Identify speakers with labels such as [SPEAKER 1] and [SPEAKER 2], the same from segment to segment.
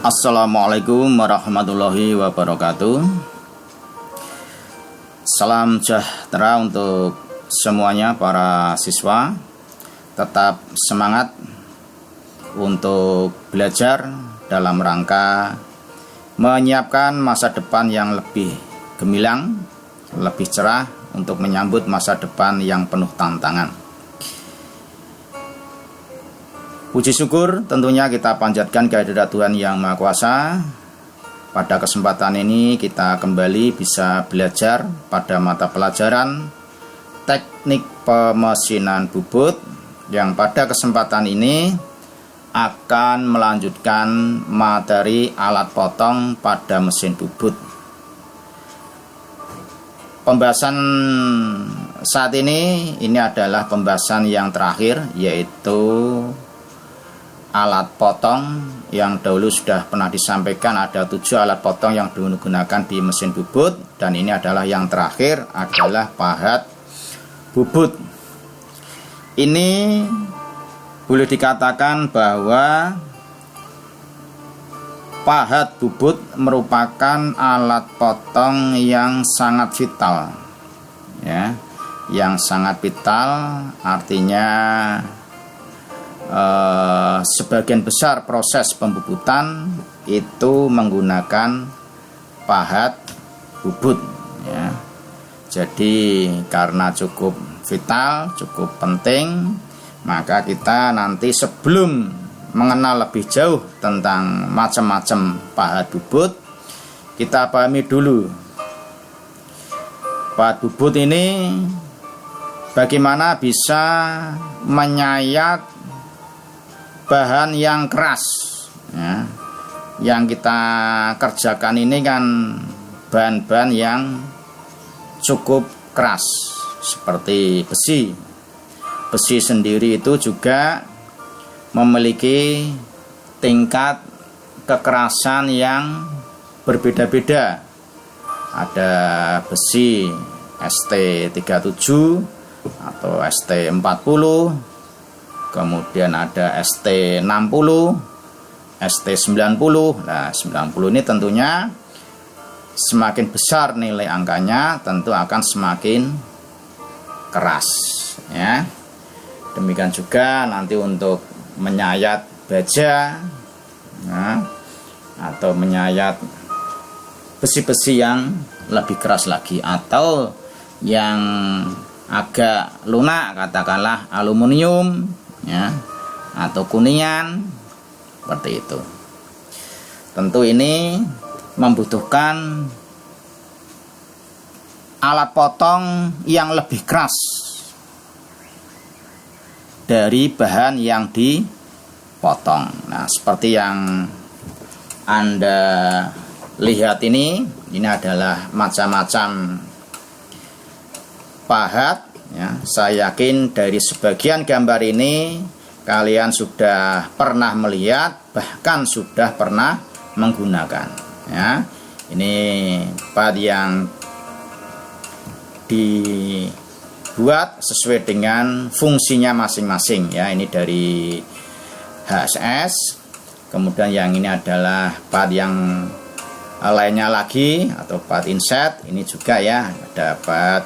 [SPEAKER 1] Assalamualaikum warahmatullahi wabarakatuh. Salam sejahtera untuk semuanya para siswa. Tetap semangat untuk belajar dalam rangka menyiapkan masa depan yang lebih gemilang, lebih cerah untuk menyambut masa depan yang penuh tantangan. Puji syukur tentunya kita panjatkan kehadirat Tuhan Yang Maha Kuasa. Pada kesempatan ini kita kembali bisa belajar pada mata pelajaran teknik pemesinan bubut, yang pada kesempatan ini akan melanjutkan materi alat potong pada mesin bubut. Pembahasan saat ini adalah pembahasan yang terakhir, yaitu alat potong yang dahulu sudah pernah disampaikan. Ada 7 alat potong yang digunakan di mesin bubut, dan ini adalah yang terakhir adalah pahat bubut. Ini boleh dikatakan bahwa pahat bubut merupakan alat potong yang sangat vital, ya, yang sangat vital artinya sebagian besar proses pembubutan itu menggunakan pahat bubut, ya. Jadi karena cukup vital, cukup penting, maka kita nanti sebelum mengenal lebih jauh tentang macam-macam pahat bubut, kita pahami dulu pahat bubut ini bagaimana bisa menyayat bahan yang keras, ya. Yang kita kerjakan ini kan bahan-bahan yang cukup keras, seperti besi. Besi sendiri itu juga memiliki tingkat kekerasan yang berbeda-beda. Ada besi ST37 atau ST40, kemudian ada ST60, ST90. Nah, 90 ini tentunya semakin besar nilai angkanya, tentu akan semakin keras, ya. Demikian juga nanti untuk menyayat baja, nah, atau menyayat besi-besi yang lebih keras lagi, atau yang agak lunak, katakanlah aluminium, ya, atau kuningan, seperti itu. Tentu ini membutuhkan alat potong yang lebih keras dari bahan yang dipotong. Nah, seperti yang Anda lihat ini adalah macam-macam pahat, ya. Saya yakin dari sebagian gambar ini kalian sudah pernah melihat, bahkan sudah pernah menggunakan, ya. Ini pahat yang dibuat sesuai dengan fungsinya masing-masing, ya. Ini dari HSS. Kemudian yang ini adalah pahat yang lainnya lagi, atau pahat inset. Ini juga, ya, ada pahat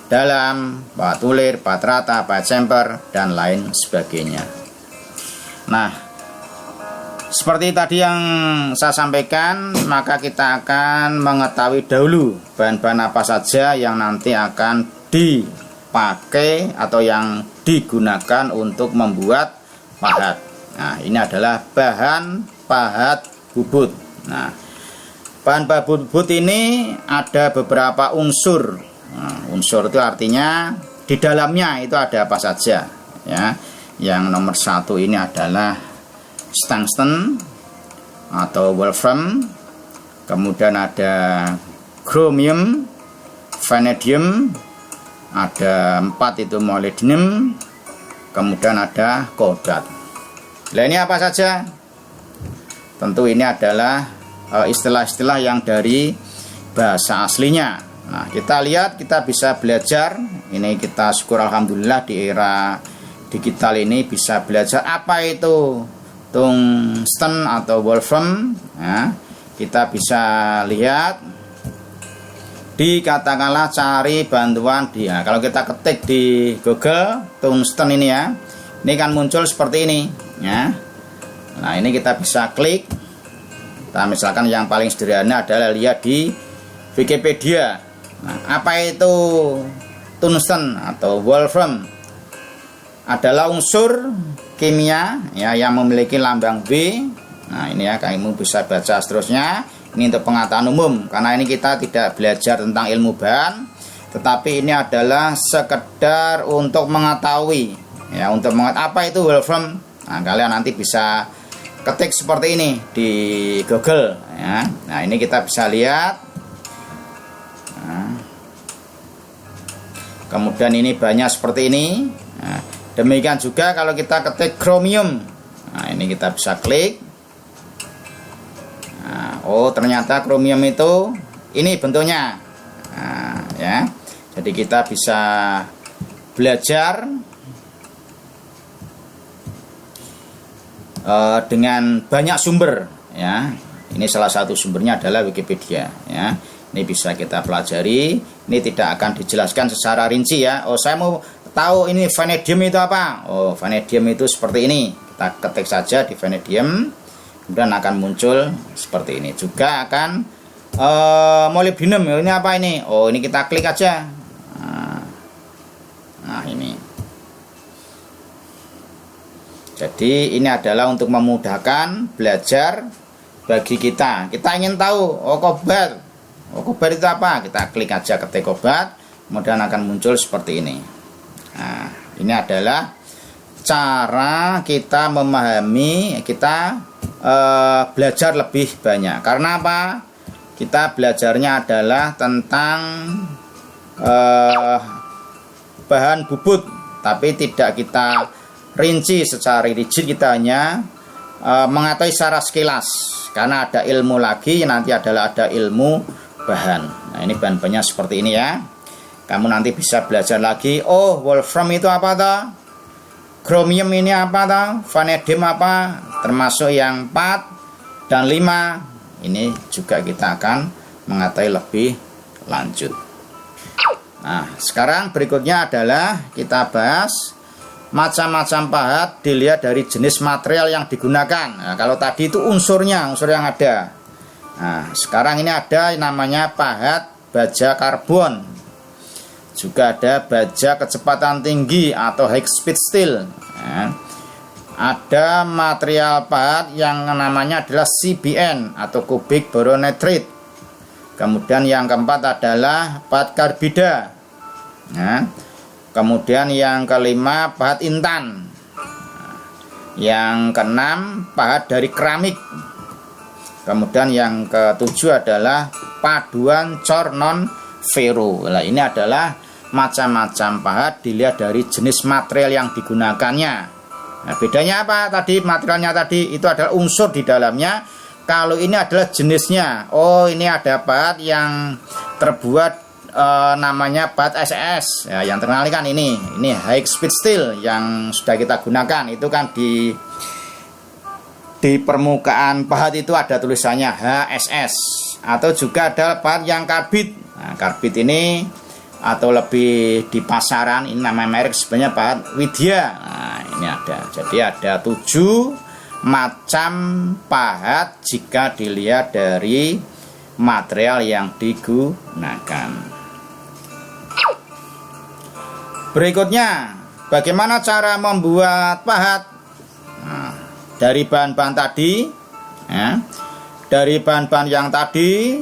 [SPEAKER 1] dalam, pahat ulir, pahat rata, pahat chamfer, dan lain sebagainya. Nah, seperti tadi yang saya sampaikan, maka kita akan mengetahui dahulu bahan-bahan apa saja yang nanti akan dipakai atau yang digunakan untuk membuat pahat. Nah, ini adalah bahan pahat bubut. Nah, bahan pahat bubut ini ada beberapa unsur. Nah, unsur itu artinya di dalamnya itu ada apa saja, ya. Yang nomor 1 ini adalah tungsten atau wolfram, kemudian ada chromium, vanadium, ada 4 itu molybdenum, kemudian ada kobalt. Nah, ini apa saja? Tentu ini adalah istilah-istilah yang dari bahasa aslinya. Nah, kita lihat, kita bisa belajar. Ini kita syukur alhamdulillah di era digital ini bisa belajar apa itu tungsten atau wolfram. Nah, kita bisa lihat katakanlah cari bantuan dia. Kalau kita ketik di Google tungsten ini ya, ini kan muncul seperti ini ya. Nah, ini kita bisa klik. Nah, misalkan yang paling sederhana adalah lihat di Wikipedia. Nah, apa itu tungsten atau wolfram? Adalah unsur kimia ya yang memiliki lambang W. Nah, ini ya, kamu bisa baca seterusnya. Ini untuk pengetahuan umum, karena ini kita tidak belajar tentang ilmu bahan, tetapi ini adalah sekedar untuk mengetahui ya, untuk apa itu wolfram. Nah, kalian nanti bisa ketik seperti ini di Google ya. Nah, ini kita bisa lihat. Nah, kemudian ini banyak seperti ini. Nah, demikian juga kalau kita ketik chromium. Nah, ini kita bisa klik. Nah, oh, ternyata chromium itu ini bentuknya. Nah, ya. Jadi kita bisa belajar dengan banyak sumber ya. Ini salah satu sumbernya adalah Wikipedia ya. Ini bisa kita pelajari. Ini tidak akan dijelaskan secara rinci ya. Oh, saya mau tahu ini vanadium itu apa? Oh, vanadium itu seperti ini. Kita ketik saja di vanadium, kemudian akan muncul seperti ini. Juga akan molybdenum, ini apa ini? Oh, ini kita klik aja. Nah, ini. Jadi ini adalah untuk memudahkan belajar bagi kita. Kita ingin tahu, oh kobalt. Oh, kobalt itu apa? Kita klik aja ketik kobalt, kemudian akan muncul seperti ini. Nah, ini adalah cara kita memahami, kita belajar lebih banyak. Karena apa? Kita belajarnya adalah tentang bahan bubut, tapi tidak kita rinci secara rigid. Kita hanya mengetahui secara sekilas, karena ada ilmu lagi, nanti adalah ada ilmu bahan. Nah, ini bahan-bahannya seperti ini ya. Kamu nanti bisa belajar lagi. Oh, wolfram itu apa toh? Chromium ini apa toh? Vanadium apa? Termasuk yang 4 dan 5. Ini juga kita akan mengetahui lebih lanjut. Nah, sekarang berikutnya adalah kita bahas macam-macam pahat dilihat dari jenis material yang digunakan. Nah, kalau tadi itu unsurnya, unsur yang ada. Nah, sekarang ini ada namanya pahat baja karbon. Juga ada baja kecepatan tinggi atau high speed steel. Nah, ada material pahat yang namanya adalah CBN atau cubic boron nitride. Kemudian yang keempat adalah pahat karbida. Nah, kemudian yang kelima pahat intan. Yang keenam pahat dari keramik. Kemudian yang ketujuh adalah paduan cor non ferro. Nah, ini adalah macam-macam pahat dilihat dari jenis material yang digunakannya. Nah, bedanya apa tadi? Materialnya tadi itu adalah unsur di dalamnya. Kalau ini adalah jenisnya. Oh, ini ada pahat yang terbuat namanya pahat SS ya, yang terkenal kan ini high speed steel yang sudah kita gunakan. Itu kan di permukaan pahat itu ada tulisannya HSS. Atau juga ada pahat yang karbit. Nah, karbit ini atau lebih di pasaran ini nama merek sebenarnya pahat Widya. Nah, ini ada. Jadi ada 7 macam pahat jika dilihat dari material yang digunakan. Berikutnya, bagaimana cara membuat pahat? Nah, dari bahan-bahan tadi ya, dari bahan-bahan yang tadi,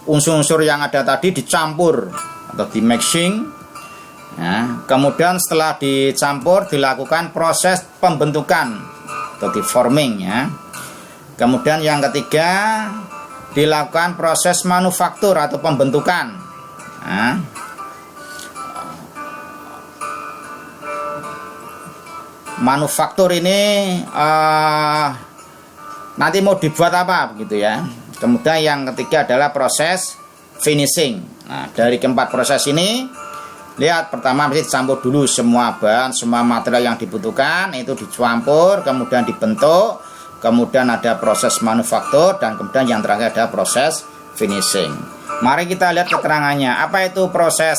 [SPEAKER 1] unsur-unsur yang ada tadi dicampur atau di mixing ya. Kemudian setelah dicampur dilakukan proses pembentukan atau di forming ya. Kemudian yang ketiga dilakukan proses manufaktur atau pembentukan ya. Manufaktur ini nanti mau dibuat apa begitu ya. Kemudian yang ketiga adalah proses finishing. Nah, dari keempat proses ini Lihat, pertama mesti dicampur dulu semua bahan, semua material yang dibutuhkan itu dicampur, kemudian dibentuk, kemudian ada proses manufaktur, dan kemudian yang terakhir ada proses finishing. Mari kita lihat keterangannya. Apa itu proses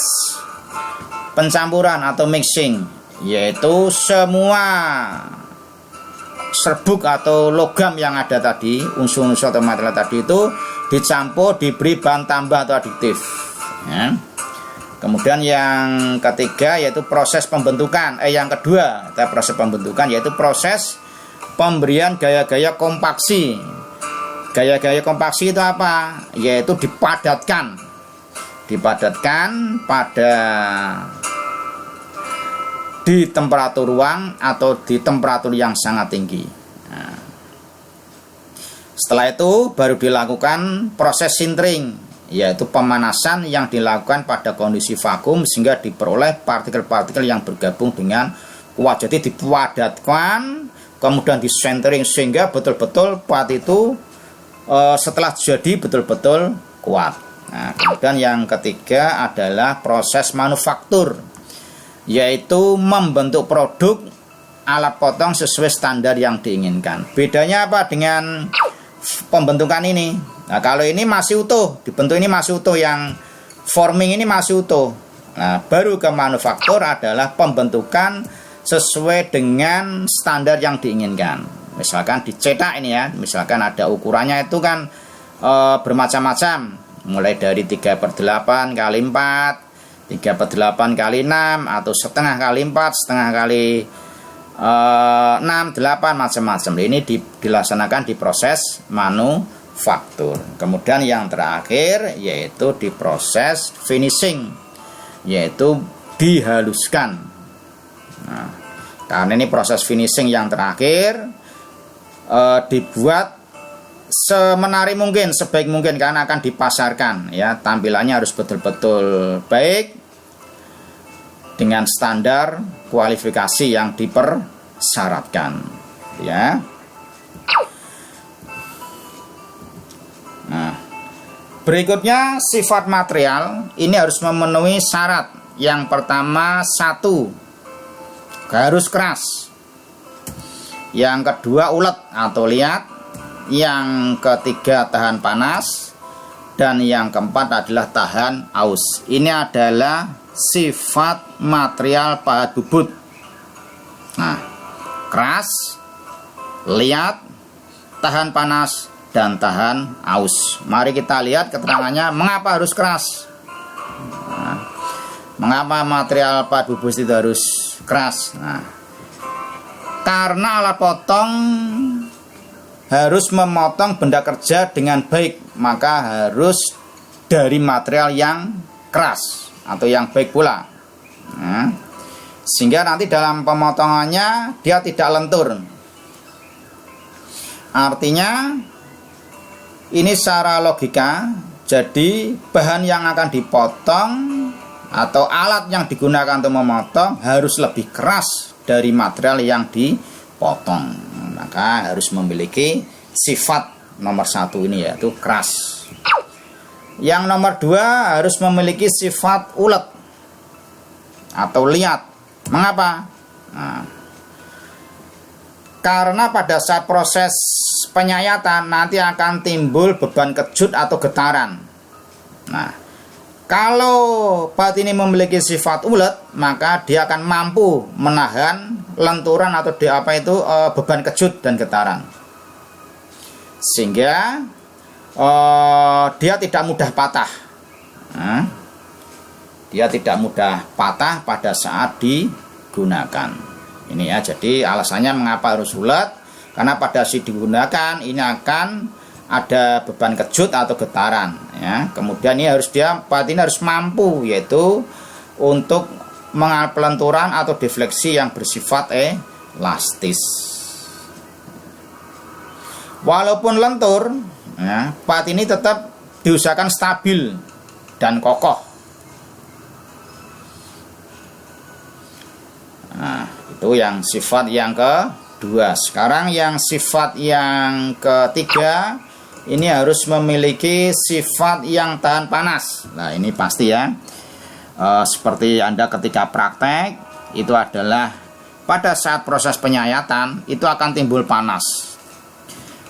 [SPEAKER 1] pencampuran atau mixing? Yaitu semua serbuk atau logam yang ada tadi, unsur-unsur atau material tadi itu dicampur, diberi bahan tambah atau adiktif ya. Kemudian yang ketiga yaitu proses pembentukan. Yang kedua, proses pembentukan yaitu proses pemberian gaya-gaya kompaksi. Gaya-gaya kompaksi itu apa? Yaitu dipadatkan pada di temperatur ruang atau di temperatur yang sangat tinggi. Nah, setelah itu baru dilakukan proses sintering, yaitu pemanasan yang dilakukan pada kondisi vakum sehingga diperoleh partikel-partikel yang bergabung dengan kuat. Jadi dipadatkan, kemudian disentering sehingga betul-betul kuat itu setelah jadi betul-betul kuat. Nah, kemudian yang ketiga adalah proses manufaktur, yaitu membentuk produk alat potong sesuai standar yang diinginkan. Bedanya apa dengan pembentukan ini? Nah, kalau ini masih utuh, dibentuk ini masih utuh, yang forming ini masih utuh. Nah, baru ke manufaktur adalah pembentukan sesuai dengan standar yang diinginkan. Misalkan dicetak ini ya, misalkan ada ukurannya itu kan bermacam-macam, mulai dari 3/8 kali 4, 3/8 kali 6, atau setengah kali 4, setengah kali 6, 8, macam-macam. Ini dilaksanakan di proses manufaktur. Kemudian yang terakhir yaitu di proses finishing, yaitu dihaluskan. Nah, karena ini proses finishing yang terakhir, dibuat semenarik mungkin, sebaik mungkin, karena akan dipasarkan ya. Tampilannya harus betul-betul baik dengan standar kualifikasi yang dipersyaratkan ya. Nah, berikutnya sifat material ini harus memenuhi syarat. Yang pertama, 1, harus keras. Yang kedua, ulet atau liat. Yang ketiga, tahan panas. Dan yang keempat adalah tahan aus. Ini adalah sifat material pahat bubut. Nah, keras, liat, tahan panas, dan tahan aus. Mari kita lihat keterangannya. Mengapa harus keras? Nah, mengapa material pahat bubut itu harus keras? Nah, karena alat potong harus memotong benda kerja dengan baik, maka harus dari material yang keras atau yang baik pula. Nah, sehingga nanti dalam pemotongannya dia tidak lentur. Artinya ini secara logika, jadi bahan yang akan dipotong atau alat yang digunakan untuk memotong harus lebih keras dari material yang dipotong. Maka harus memiliki sifat nomor 1 ini, yaitu keras. Yang nomor 2 harus memiliki sifat ulet atau liat. Mengapa? Nah, karena pada saat proses penyayatan nanti akan timbul beban kejut atau getaran. Nah, kalau baut ini memiliki sifat ulet, maka dia akan mampu menahan lenturan atau beban kejut dan getaran, sehingga dia tidak mudah patah. Nah, dia tidak mudah patah pada saat digunakan. Ini ya, jadi alasannya mengapa harus ulet, karena pada saat digunakan ini akan ada beban kejut atau getaran ya. Kemudian ini baut ini harus mampu, yaitu untuk mengalami pelenturan atau defleksi yang bersifat elastis. Walaupun lentur ya, baut ini tetap diusahakan stabil dan kokoh. Nah, itu yang sifat yang kedua. Sekarang yang sifat yang ketiga, ini harus memiliki sifat yang tahan panas. Nah, ini pasti ya. seperti Anda ketika praktek itu adalah pada saat proses penyayatan itu akan timbul panas.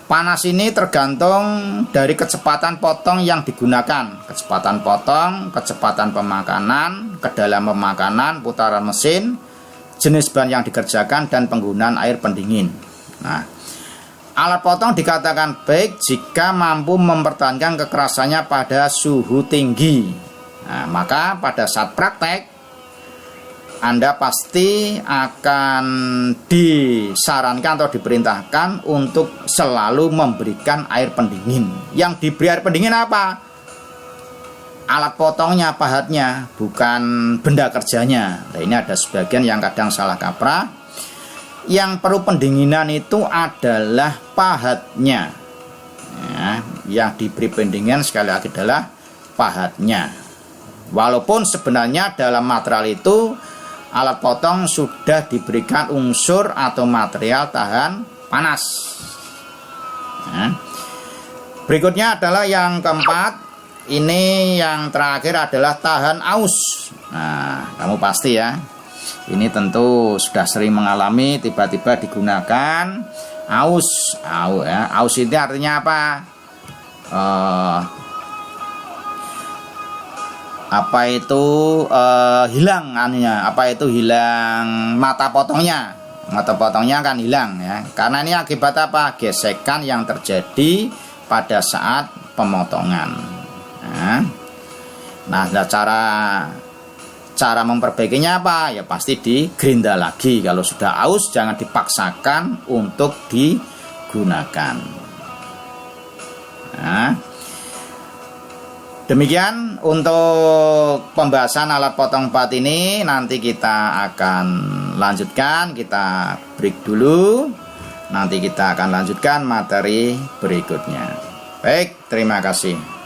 [SPEAKER 1] Panas ini tergantung dari kecepatan potong yang digunakan, kecepatan potong, kecepatan pemakanan, kedalaman pemakanan, putaran mesin, jenis bahan yang dikerjakan, dan penggunaan air pendingin. Nah, alat potong dikatakan baik jika mampu mempertahankan kekerasannya pada suhu tinggi. Nah, maka pada saat praktek Anda pasti akan disarankan atau diperintahkan untuk selalu memberikan air pendingin. Yang diberi air pendingin apa? Alat potongnya, pahatnya, bukan benda kerjanya. Nah, ini ada sebagian yang kadang salah kaprah. Yang perlu pendinginan itu adalah pahatnya. Ya, yang diberi pendinginan sekali lagi adalah pahatnya. Walaupun sebenarnya dalam material itu alat potong sudah diberikan unsur atau material tahan panas. Nah, berikutnya adalah yang keempat. Ini yang terakhir adalah tahan aus. Nah, kamu pasti ya, ini tentu sudah sering mengalami tiba-tiba digunakan aus. Aus itu artinya apa? Hilang anunya, hilang mata potongnya kan hilang ya, karena ini akibat apa? Gesekan yang terjadi pada saat pemotongan. Nah, cara memperbaikinya apa? Ya pasti digerinda lagi. Kalau sudah aus jangan dipaksakan untuk digunakan. Nah, demikian untuk pembahasan alat potong pahat ini. Nanti kita akan lanjutkan, kita break dulu. Nanti kita akan lanjutkan materi berikutnya. Baik, terima kasih.